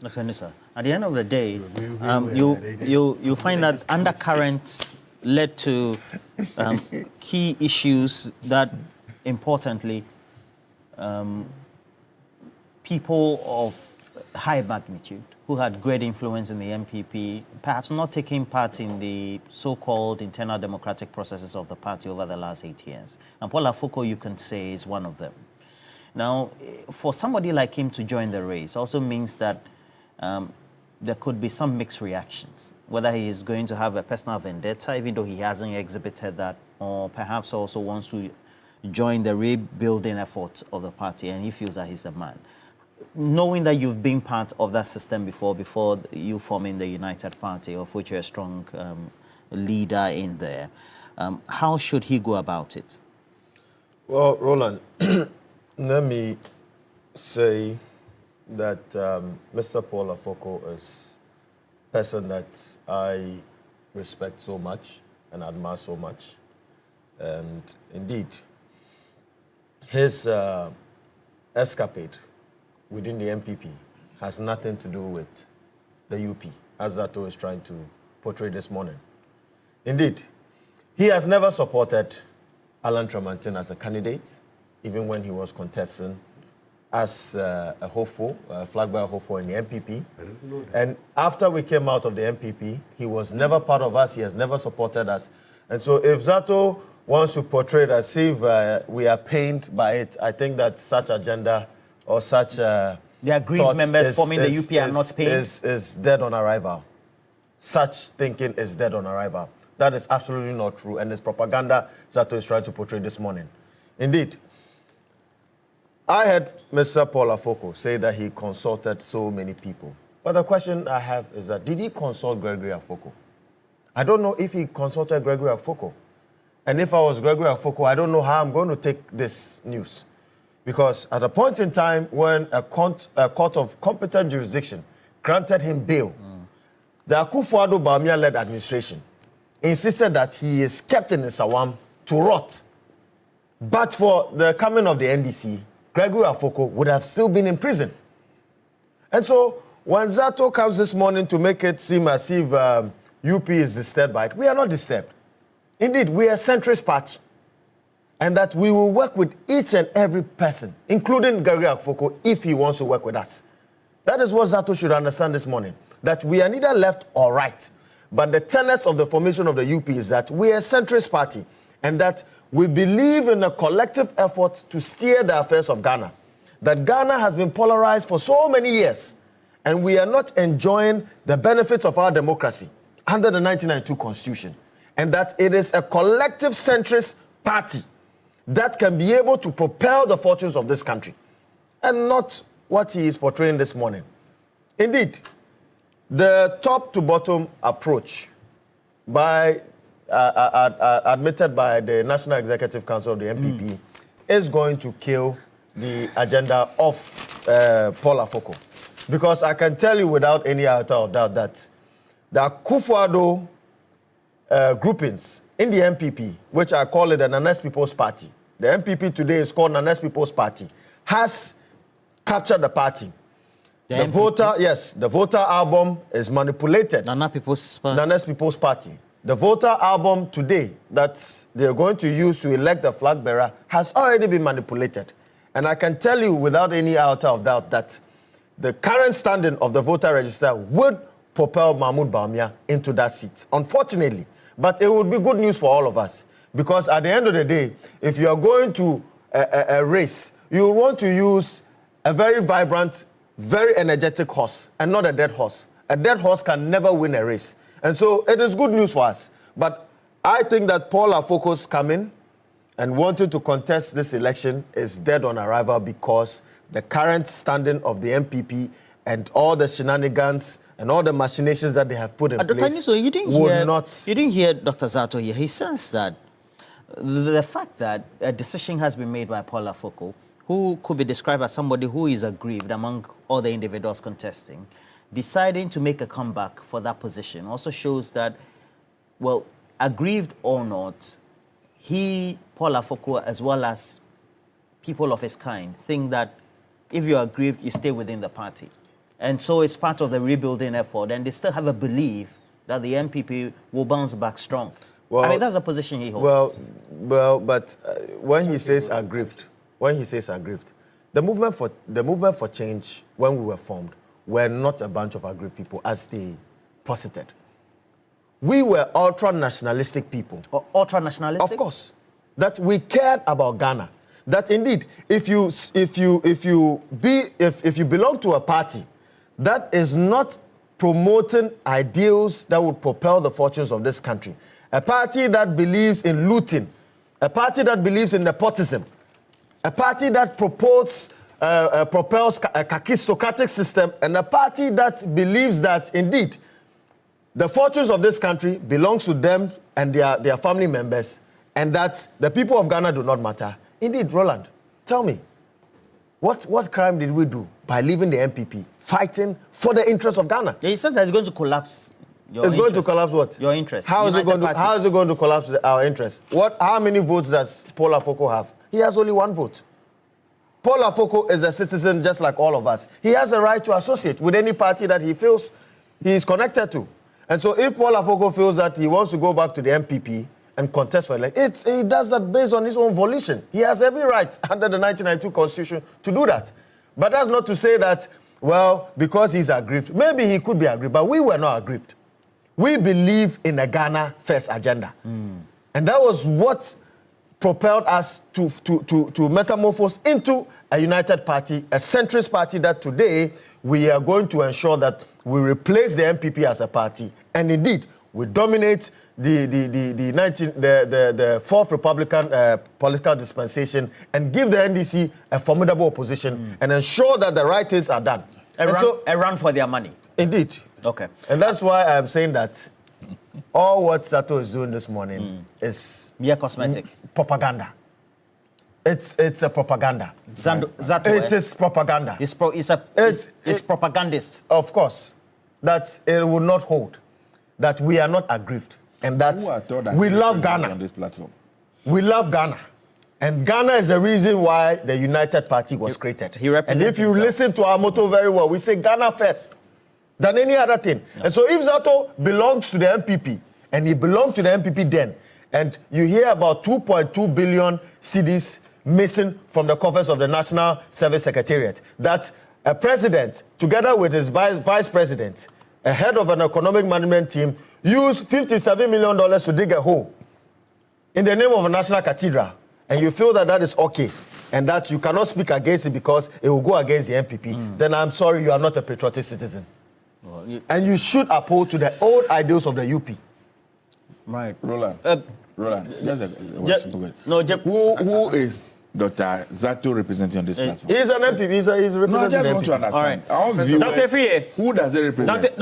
Dr. Inusah, at the end of the day, you find that undercurrents led to key issues that, importantly, people of high magnitude who had great influence in the MPP, perhaps not taking part in the so-called internal democratic processes of the party over the last 8 years. And Paul Afoko, you can say, is one of them. Now, for somebody like him to join the race also means that there could be some mixed reactions, whether he is going to have a personal vendetta, even though he hasn't exhibited that, or perhaps also wants to join the rebuilding efforts of the party and he feels that he's a man. Knowing that you've been part of that system before you forming the United Party, of which you're a strong leader in there, how should he go about it? Well, Roland, let me say that Mr. Paul Afoko is a person that I respect so much and admire so much. And indeed, his escapade within the MPP has nothing to do with the UP, as Zato is trying to portray this morning. Indeed, he has never supported Alan Kyerematen as a candidate, even when he was contesting as a hopeful, flag bearer hopeful in the MPP. And after we came out of the MPP, he was never part of us, he has never supported us. And so if Zato wants to portray it as if we are pained by it, I think that such agenda or such the aggrieved members forming the UP are not paid? Is dead on arrival. Such thinking is dead on arrival. That is absolutely not true, and it's propaganda Zato is trying to portray this morning. Indeed, I heard Mr. Paul Afoko say that he consulted so many people. But the question I have is that, did he consult Gregory Afoko? I don't know if he consulted Gregory Afoko. And if I was Gregory Afoko, I don't know how I'm going to take this news. Because at a point in time when a court of competent jurisdiction granted him bail, the Akufo-Addo Bawumia-led administration insisted that he is kept in Nsawam to rot. But for the coming of the NDC, Gregory Afoko would have still been in prison. And so when Zato comes this morning to make it seem as if UP is disturbed by it, we are not disturbed. Indeed, we are a centrist party. And that we will work with each and every person, including Gregory Afoko, if he wants to work with us. That is what Zato should understand this morning, that we are neither left or right. But the tenets of the formation of the UP is that we are a centrist party and that we believe in a collective effort to steer the affairs of Ghana. That Ghana has been polarized for so many years and we are not enjoying the benefits of our democracy under the 1992 Constitution. And that it is a collective centrist party that can be able to propel the fortunes of this country, and not what he is portraying this morning. Indeed, the top-to-bottom approach admitted by the National Executive Council of the MPP is going to kill the agenda of Paul Afoko. Because I can tell you without any doubt that the Akufo-Addo groupings in the MPP, which I call it the Nanes People's Party, the MPP today is called Nanes People's Party, has captured the party. The voter album is manipulated. Nanes People's Party. The voter album today that they're going to use to elect the flag bearer has already been manipulated. And I can tell you without any iota of doubt that the current standing of the voter register would propel Mahmoud Bawumia into that seat, unfortunately. But it would be good news for all of us. Because at the end of the day, if you are going to a race, you want to use a very vibrant, very energetic horse and not a dead horse. A dead horse can never win a race. And so it is good news for us. But I think that Paul Afoko's coming and wanting to contest this election is dead on arrival because the current standing of the MPP and all the shenanigans and all the machinations that they have put in place you didn't hear Dr. Zato here. He says that the fact that a decision has been made by Paul Afoko, who could be described as somebody who is aggrieved among all the individuals contesting, deciding to make a comeback for that position also shows that, well, aggrieved or not, Paul Afoko, as well as people of his kind, think that if you are aggrieved, you stay within the party. And so it's part of the rebuilding effort. And they still have a belief that the MPP will bounce back strong. Well, I mean, that's the position he holds. But when he says aggrieved, the movement for change, when we were formed, were not a bunch of aggrieved people, as they posited. We were ultra-nationalistic people. Ultra-nationalistic? Of course. That we cared about Ghana. That indeed, if you belong to a party that is not promoting ideals that would propel the fortunes of this country, a party that believes in looting, a party that believes in nepotism, a party that propels a kakistocratic system, and a party that believes that indeed the fortunes of this country belongs to them and their family members, and that the people of Ghana do not matter. Indeed, Roland, tell me, what crime did we do by leaving the MPP, fighting for the interests of Ghana? Yeah, he says that it's going to collapse your It's going to collapse what? Your interest. How is it going to collapse our interest? How many votes does Paul Afoko have? He has only one vote. Paul Afoko is a citizen just like all of us. He has a right to associate with any party that he feels he is connected to. And so if Paul Afoko feels that he wants to go back to the MPP and contest for election, he does that based on his own volition. He has every right under the 1992 Constitution to do that. But that's not to say that, well, because he's aggrieved. Maybe he could be aggrieved, but we were not aggrieved. We believe in a Ghana first agenda. And that was what propelled us to metamorphose into a united party, a centrist party that today we are going to ensure that we replace the MPP as a party, and indeed we dominate the fourth Republican political dispensation and give the NDC a formidable opposition and ensure that the right things are done. A run for their money. Indeed. Okay. And that's why I'm saying that all what Zato is doing this morning is mere cosmetic propaganda. It's a propaganda. Zato, it is propaganda. It's propagandist. Of course, that it will not hold. That we are not aggrieved, and that we love Ghana. On this platform, we love Ghana, and Ghana is the reason why the United Party was created. And if you listen to our motto very well, we say Ghana first than any other thing. No. And so if Zato belongs to the MPP, and he belonged to the MPP then, and you hear about 2.2 billion cedis missing from the coffers of the National Service Secretariat, that a president, together with his vice president, a head of an economic management team, used $57 million to dig a hole in the name of a national cathedral, and you feel that that is okay, and that you cannot speak against it because it will go against the MPP, then I'm sorry, you are not a patriotic citizen. Well, and you should uphold to the old ideals of the UP. Right. Roland, just a question. Who is Dr. Zato representing on this platform? He's an MPP. He's representing no, I just want to understand. All right. Dr. Who does he represent?